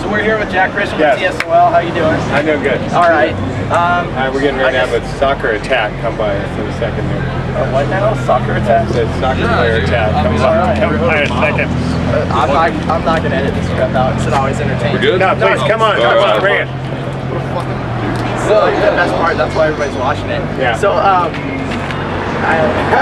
So we're here with Jack Grisham with TSOL. How you doing? I'm doing good. All right. We're getting ready to have a soccer attack come by us in a second here. What now? Soccer attack? It's a soccer player attack. Come by in a second. I'm not going to edit this crap out. It's always entertaining. We're good? No, please, come on. Come on, bring it. So the best part, that's why everybody's watching it. Yeah. So, I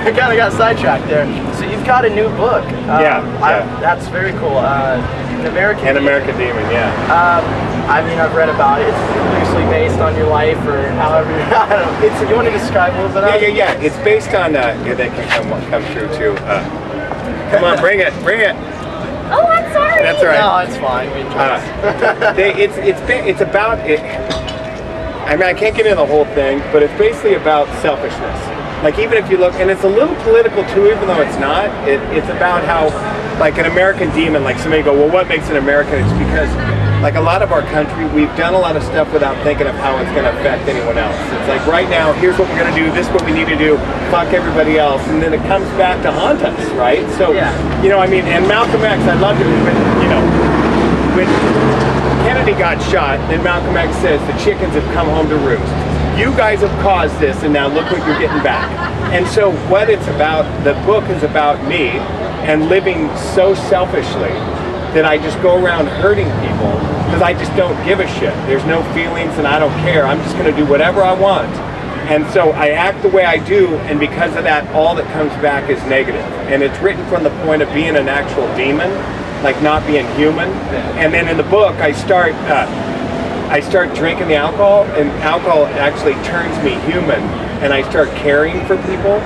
kind of got sidetracked there. So you've got a new book. That's very cool. An American Demon, yeah. I mean, I've read about it. It's loosely based on your life, or however. I don't know. You want to describe a little bit of it? Yeah. It's based on. They can come through too. Come on, bring it. Oh, I'm sorry. That's all right. No, it's fine. We enjoy it's about it. I mean, I can't get into the whole thing, but it's basically about selfishness. Like, even if you look, and it's a little political too, even though it's not. It's about how, like, an American demon. Like, somebody go, well, what makes an American? It's because, like, a lot of our country, we've done a lot of stuff without thinking of how it's going to affect anyone else. It's like, right now, here's what we're going to do, this is what we need to do, fuck everybody else, and then it comes back to haunt us, right? So, you know, I mean, and Malcolm X, I loved it when Kennedy got shot, then Malcolm X says, the chickens have come home to roost. You guys have caused this, and now look what you're getting back. And so what it's about, the book is about me, and living so selfishly that I just go around hurting people because I just don't give a shit. There's no feelings and I don't care. I'm just going to do whatever I want. And so I act the way I do, and because of that, all that comes back is negative. And it's written from the point of being an actual demon, like not being human. And then in the book, I start drinking the alcohol, and alcohol actually turns me human, and I start caring for people,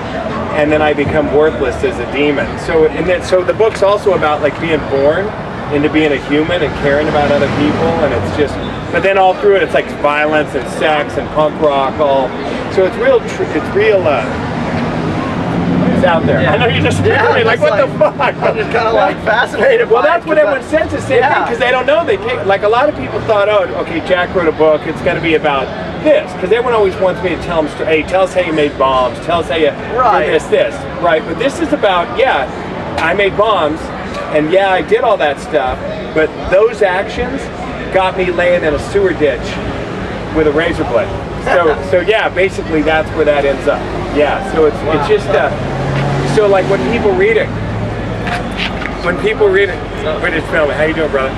and then I become worthless as a demon. So, so the book's also about, like, being born into being a human and caring about other people, and it's just, but then all through it, it's like violence and sex and punk rock, all. So it's real. It's out there. I know you just like, what the fuck? I'm just kind of like fascinated. Well, that's what everyone says, the same thing, because they don't know. Like, a lot of people thought, oh, okay, Jack wrote a book, it's going to be about this, because everyone always wants me to tell them, hey, tell us how you made bombs, tell us how you did this, right? But this is about, I made bombs, and I did all that stuff, but those actions got me laying in a sewer ditch with a razor blade. So basically that's where that ends up. So it's just, so like when people read it, we're just filming. How you doing, brother?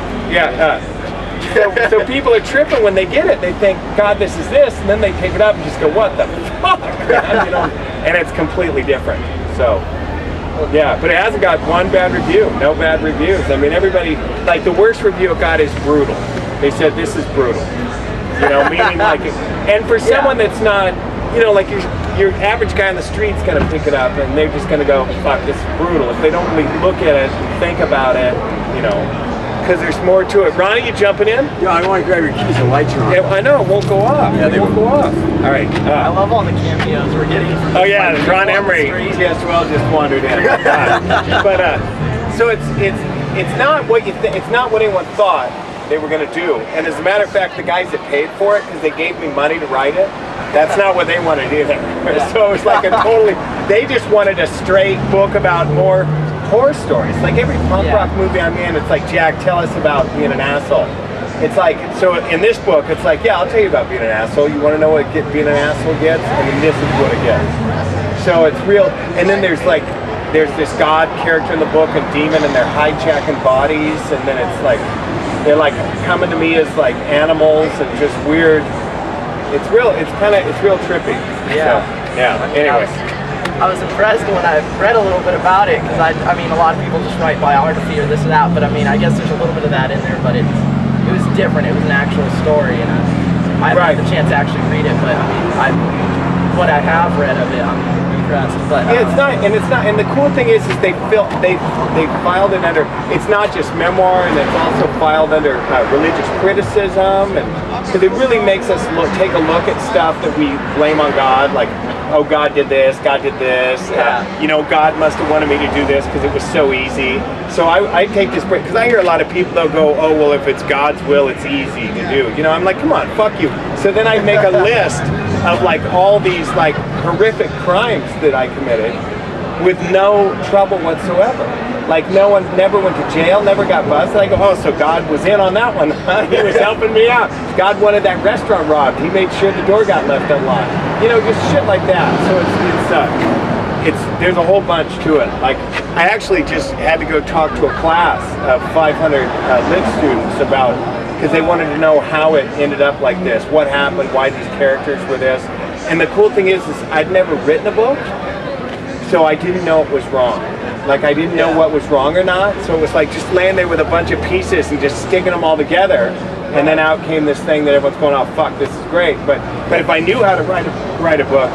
So people are tripping when they get it. They think, God, this is this, and then they pick it up and just go, what the fuck? You know, and it's completely different. So, but it hasn't got one bad review. No bad reviews. I mean, everybody, like, the worst review it got is brutal. They said this is brutal. You know, meaning like, and for someone that's not, you know, like your average guy on the street's gonna pick it up and they're just gonna go, fuck, this is brutal. If they don't really look at it and think about it, you know, because there's more to it. Ronnie, you jumping in? Yeah, I want to grab your keys. The lights are on. Yeah, I know, it won't go off. Yeah, they won't go off. All right. I love all the cameos we're getting from Ron Emery, T.S.O.L just wandered in. So it's not what you think. It's not what anyone thought they were going to do. And as a matter of fact, the guys that paid for it, because they gave me money to write it, that's not what they wanted either. So it was like they just wanted a straight book about more horror stories. Like every punk rock movie I'm in, it's like, Jack, tell us about being an asshole. It's like, so in this book, it's like, I'll tell you about being an asshole. You want to know what being an asshole gets? I mean, this is what it gets. So it's real. And then there's this God character in the book, a demon, and they're hijacking bodies, and then it's like, they're like coming to me as like animals and just weird. It's real trippy. Yeah. So, anyway. I was impressed when I read a little bit about it, because I mean, a lot of people just write biography or this or that, but I mean, I guess there's a little bit of that in there, but it was different. It was an actual story, and I haven't had the chance to actually read it, but I mean, what I have read of it, I'm impressed. But it's not, and the cool thing is they filed it under. It's not just memoir, and it's also filed under religious criticism, and because it really makes us take a look at stuff that we blame on God, like, oh, God did this, God did this, you know, God must have wanted me to do this because it was so easy. So I take this break, because I hear a lot of people, they'll go, oh, well, if it's God's will, it's easy to do. You know, I'm like, come on, fuck you. So then I make a list of like all these like horrific crimes that I committed, with no trouble whatsoever. Like no one never went to jail, never got busted. I go, oh, so God was in on that one. He was helping me out. God wanted that restaurant robbed. He made sure the door got left unlocked. You know, just shit like that. So there's a whole bunch to it. Like I actually just had to go talk to a class of 500 lit students about, because they wanted to know how it ended up like this, what happened, why these characters were this. And the cool thing is I'd never written a book, so I didn't know it was wrong. Like I didn't know what was wrong or not, so it was like just laying there with a bunch of pieces and just sticking them all together, and then out came this thing that everyone's going, oh fuck, this is great. But if I knew how to write a book,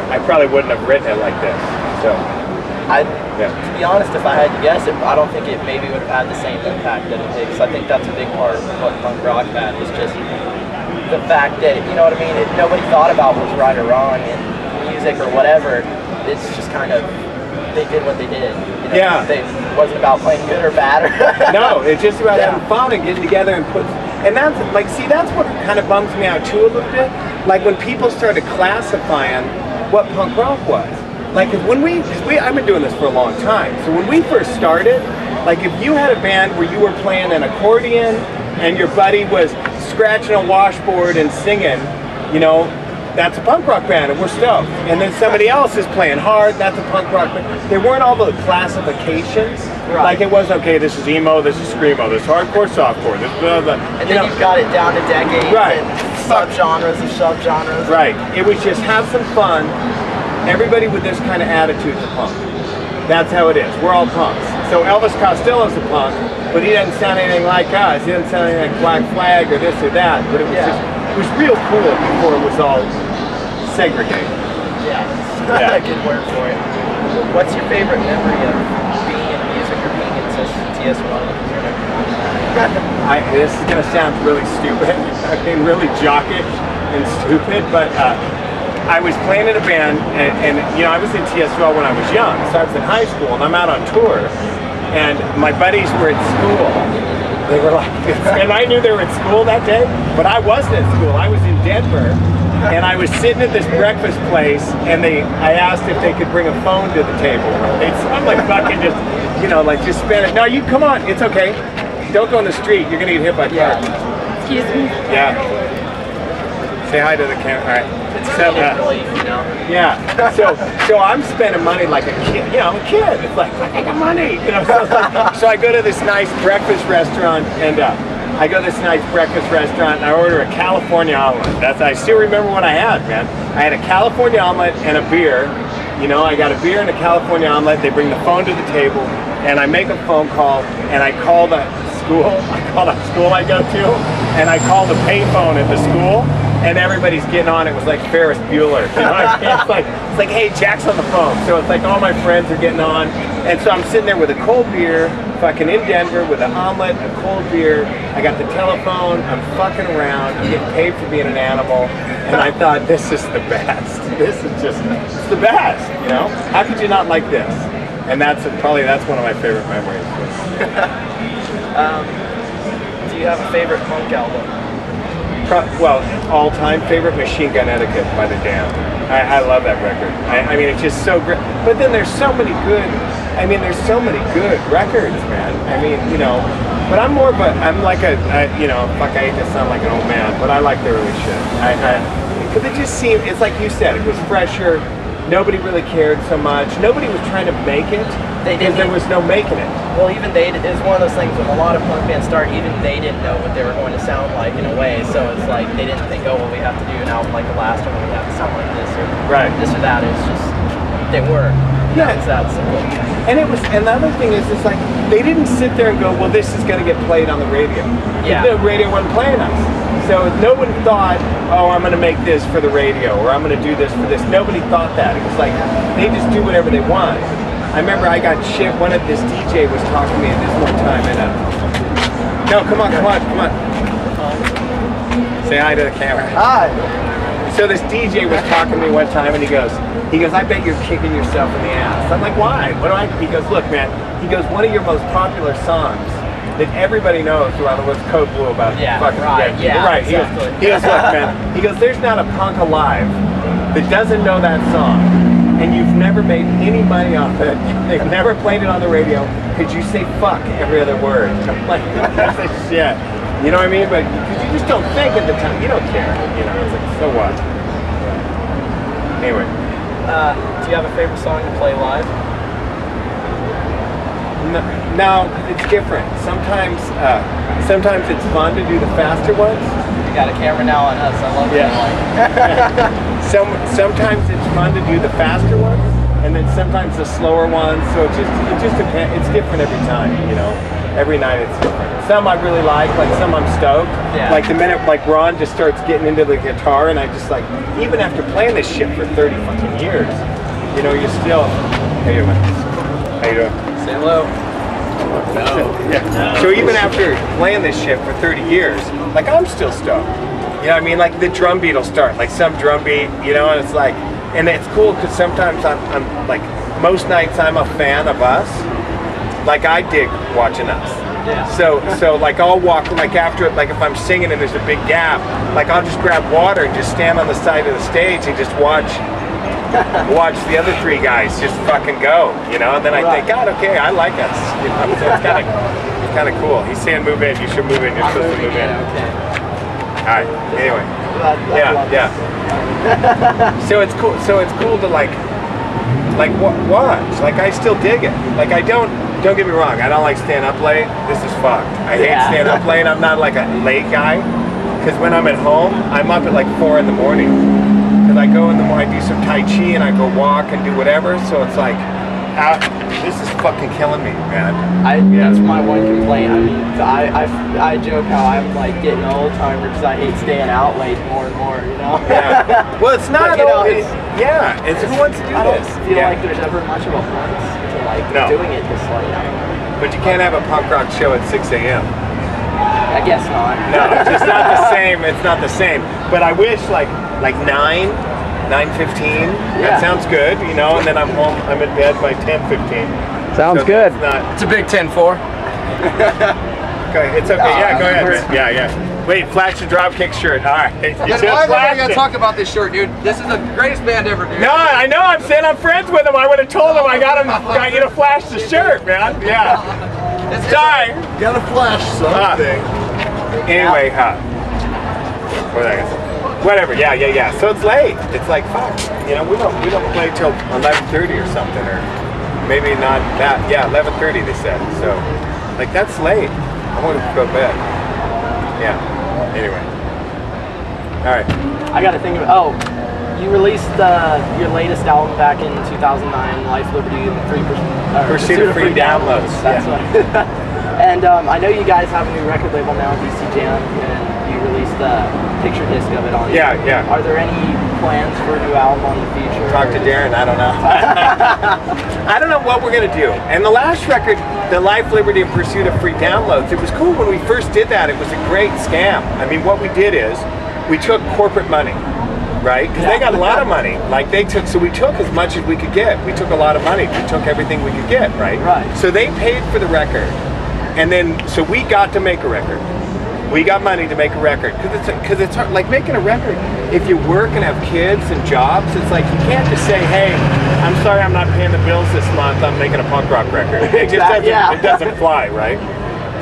I probably wouldn't have written it like this. So, to be honest, if I had to guess, I don't think it maybe would have had the same impact that it did. Because I think that's a big part of what punk rock had, was just the fact that, you know what I mean, nobody thought about what was right or wrong in music or whatever. It's just kind of, they did what they did. You know? Yeah. It wasn't about playing good or bad. No, it's just about having fun and getting together and and that's like, see, that's what kind of bums me out too a little bit. Like when people started classifying what punk rock was. Like I've been doing this for a long time. So when we first started, like if you had a band where you were playing an accordion and your buddy was scratching a washboard and singing, you know, that's a punk rock band and we're stoked. And then somebody else is playing hard, that's a punk rock band. There weren't all the classifications. Right. Like it was, okay, this is emo, this is screamo, this is hardcore, softcore, this blah, blah. And then you've got it down to decades and subgenres of subgenres. Right. It was just have some fun. Everybody with this kind of attitude is a punk. That's how it is. We're all punks. So Elvis Costello's a punk, but he doesn't sound anything like us. He doesn't sound anything like Black Flag or this or that. But it was just, it was real cool before it was all segregated. Yeah. Good word for it. What's your favorite memory of being in music or being in TSOL? This is gonna sound really stupid. I mean, really jockish and stupid, but I was playing in a band, and you know, I was in TSOL when I was young, so I was in high school, and I'm out on tour, and my buddies were at school. They were like, and I knew they were at school that day, but I wasn't at school. I was in Denver, and I was sitting at this breakfast place, and I asked if they could bring a phone to the table. I'm like fucking just, you know, like just spin it. No, you come on, it's okay. Don't go on the street. You're gonna get hit by cars. Excuse me. Yeah. Say hi to the camera. All right. So, you know? Yeah. So I'm spending money like a kid. You know, I'm a kid. It's like I got money. You know. So I go to this nice breakfast restaurant, and and I order a California omelet. I still remember what I had, man. I had a California omelet and a beer. You know, I got a beer and a California omelet. They bring the phone to the table, and I make a phone call, and I call the school. I call the school I go to, and I call the payphone at the school. And everybody's getting on. It was like Ferris Bueller. You know what I mean? It's like, hey, Jack's on the phone. So it's like all my friends are getting on. And so I'm sitting there with a cold beer, fucking in Denver with an omelet, a cold beer. I got the telephone. I'm fucking around. I'm getting paid for being an animal. And I thought, this is the best. This is just, it's the best. You know? How could you not like this? And that's one of my favorite memories. Do you have a favorite punk album? Well, all-time favorite, Machine Gun Etiquette by The Damned. I love that record. I mean, it's just so great. But then there's so many good records, man. I mean, you know, but I'm like I hate to sound like an old man, but I like the early shit. Because it just seemed, it's like you said, it was fresher. Nobody really cared so much. Nobody was trying to make it because there was no making it. Well, even it was one of those things when a lot of punk bands start, even they didn't know what they were going to sound like in a way. So it's like they didn't think, oh, well, we have to do an album like the last one, we have to sound like this or this or that. It's just, they were. Yeah. It's that simple. And the other thing is, it's like, they didn't sit there and go, well, this is going to get played on the radio. Yeah. The radio wasn't playing us. So no one thought, oh, I'm going to make this for the radio, or I'm going to do this for this. Nobody thought that. It was like, they just do whatever they want. I remember I got shit, this DJ was talking to me at this one time, and no, come on. Say hi to the camera. Hi. So this DJ was talking to me one time, and he goes, I bet you're kicking yourself in the ass. I'm like, why? He goes, look, man, one of your most popular songs that everybody knows around the world is Code Blue about fucking right. Exactly. He goes, look, man, there's not a punk alive that doesn't know that song, and you've never never made any money off it. They've never played it on the radio because you say fuck every other word. Like, that's a shit. You know what I mean? But you just don't think at the time. You don't care. You know, it's like, so what? Anyway. Do you have a favorite song to play live? No, it's different. Sometimes it's fun to do the faster ones. You got a camera now on us. I love it. Sometimes it's fun to do the faster ones, and then sometimes the slower ones. So it just depends. It's different every time. You know, every night it's different. Some I really like some I'm stoked. Yeah. Like the minute Ron just starts getting into the guitar, and I just like, even after playing this shit for 30 fucking years, you know, you're still. How you doing? How you doing? Say hello. So even after playing this shit for 30 years, like I'm still stoked. You know what I mean? Like the drum beat will start, like some drum beat, you know, and it's like, and it's cool because sometimes I'm like, most nights I'm a fan of us. Like I dig watching us. Yeah. So like I'll walk, like after, like if I'm singing and there's a big gap, like I'll just grab water and just stand on the side of the stage and just watch the other three guys just fucking go, you know, and then I think, God, okay, I like us, you know, so it's kind of cool. He's saying move in, you should move in, you're supposed to move in. Okay. All right, anyway, yeah. So it's cool to like watch, like I still dig it. Like don't get me wrong, I don't like staying up late, this is fucked. I hate staying up late, I'm not like a late guy, because when I'm at home, I'm up at like 4 in the morning. I go in the morning, I do some Tai Chi and I go walk and do whatever, so it's like, this is fucking killing me, man. That's my one complaint. I mean, I joke how I'm like getting old timer because I hate staying out late more and more, you know? Yeah. Well, it's not, but, you know, it's who wants to do this? I don't feel like there's ever much of a point to like doing it this late. I don't know. But you can't have a punk rock show at 6 a.m. I guess not. No, it's just not the same. It's not the same. But I wish like 9:15. That sounds good, you know. And then I'm home. I'm in bed by 10:15. Sounds good. It's a big 10-4. Okay, it's okay. Yeah, go ahead. Yeah. Wait, flash the Dropkick shirt. All right. Why are you gonna talk about this shirt, dude? This is the greatest band ever, dude. No, I know. I'm saying I'm friends with him. I would have told him I got you to flash the shirt, man. Yeah. Sorry. Gotta flash something. Anyway, whatever. Yeah. So it's late. It's like fuck. You know, we don't play till 11:30 or something, or maybe not that. Yeah, 11:30 they said. So like that's late. I want to go to bed. Yeah. Anyway. All right. I got to think of. Oh, you released your latest album back in 2009, Life, Liberty, and Pursuit of Free Downloads. That's what. And I know you guys have a new record label now, DC Jam, and you released a picture disc of it on it. Yeah. Are there any plans for a new album in the future? Talk to Darren, I don't know. I don't know what we're going to do. And the last record, the Life, Liberty, and Pursuit of Free Downloads, it was cool when we first did that. It was a great scam. I mean, what we did is, we took corporate money, right? Because they got a lot of money. Like so we took as much as we could get. We took a lot of money. We took everything we could get, right? Right. So they paid for the record. And then, so we got to make a record. We got money to make a record. Because it's hard, like making a record, if you work and have kids and jobs, it's like you can't just say, hey, I'm sorry I'm not paying the bills this month, I'm making a punk rock record. It just it doesn't fly, right?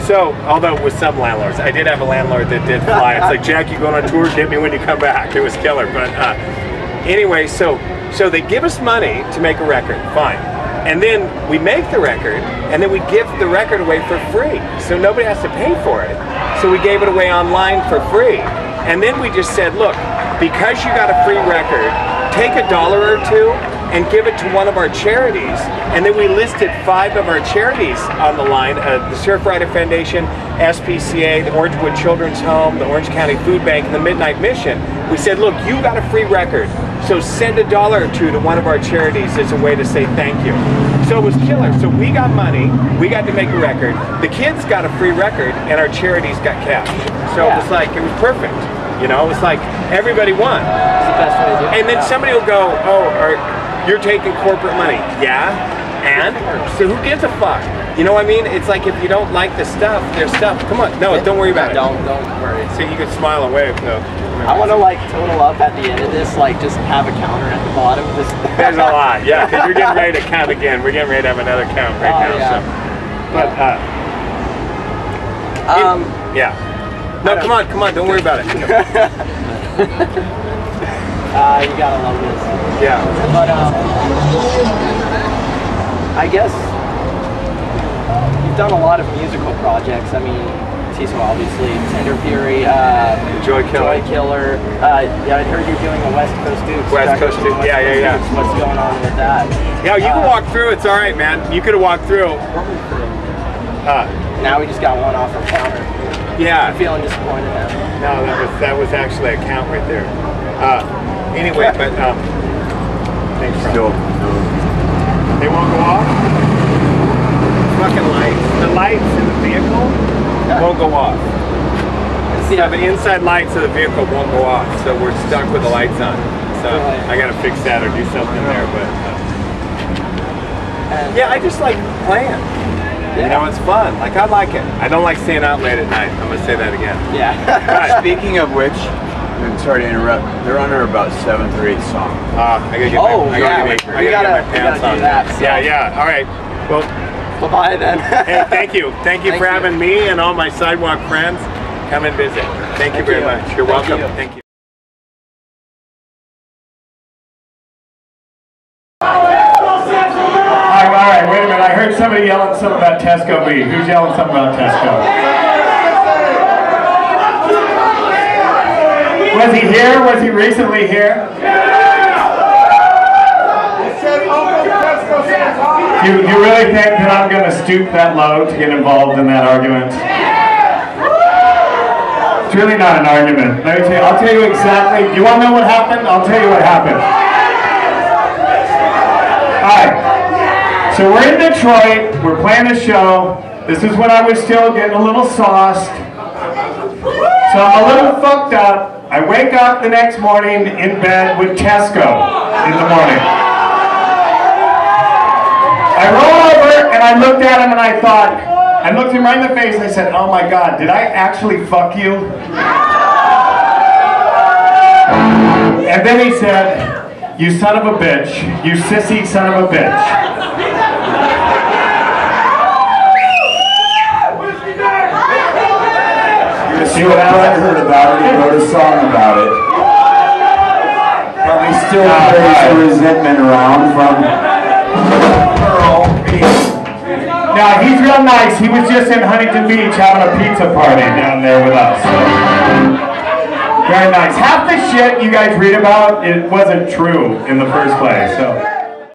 So, although with some landlords, I did have a landlord that did fly. It's like, Jack, you going on tour, get me when you come back. It was killer. But anyway, so they give us money to make a record, fine. And then we make the record, and then we give the record away for free. So nobody has to pay for it. So we gave it away online for free. And then we just said, look, because you got a free record, take $1 or $2 and give it to one of our charities. And then we listed 5 of our charities on the line, the Surf Rider Foundation, SPCA, the Orangewood Children's Home, the Orange County Food Bank, and the Midnight Mission. We said, look, you got a free record. So send $1 or $2 to one of our charities as a way to say thank you. So it was killer. So we got money, we got to make a record, the kids got a free record, and our charities got cash. So it was like, it was perfect. You know, it was like everybody won. It's the best way to do it. And then somebody will go, oh, you're taking corporate money. Yeah, and? So who gives a fuck? You know what I mean? It's like if you don't like the stuff, there's stuff. Come on, no, don't worry about it. Don't worry. So you can smile and wave though. I want to like total up at the end of this, like just have a counter at the bottom. Just There's a lot, yeah, because we're getting ready to count again. We're getting ready to have another count right now. Yeah. So. But yeah. No, come on, don't worry about it. You gotta love this. Yeah. But I guess you've done a lot of musical projects. I mean, T.S.O.L obviously, Tender Fury, Joykiller. Yeah, I heard you're doing a West Coast Dukes. West Coast Dukes, yeah. What's going on with that? Yeah, you can walk through. It's all right, man. You could have walked through. Now we just got one off our counter. Yeah. I'm feeling disappointed now. No, that was actually a count right there. Anyway, but thanks, bro. They won't go off. Fucking lights. The lights in the vehicle won't go off. Yeah, the inside lights of the vehicle won't go off, so we're stuck with the lights on. So I gotta fix that or do something there. But yeah, I just like playing. You know, it's fun. Like, I like it. I don't like staying out late at night. I'm gonna say that again. Yeah. Speaking of which, I'm sorry to interrupt. They're under about 7th or 8th song. I gotta get my pants on. Do that, so. Yeah. All right. Well, bye-bye then. hey, thank you. Thank you for having me and all my sidewalk friends. Come and visit. Thank you very much. You're welcome. Thank you. All right, wait a minute. I heard somebody yelling something about Tesco B. Who's yelling something about Tesco? Was he here? Was he recently here? You really think that I'm going to stoop that low to get involved in that argument? It's really not an argument. Let me tell you, I'll tell you exactly. You want to know what happened? I'll tell you what happened. All right. So we're in Detroit, we're playing a show. This is when I was still getting a little sauced. So I'm a little fucked up. I wake up the next morning in bed with Tesco in the morning. I roll over and I looked at him and I thought, I looked him right in the face and I said, oh my God, did I actually fuck you? And then he said, you son of a bitch, you sissy son of a bitch. See what I heard about it, he wrote a song about it. But we still carry some resentment around from Pearl. Now, he's real nice. He was just in Huntington Beach having a pizza party down there with us. So. Very nice. Half the shit you guys read about, it wasn't true in the first place. So.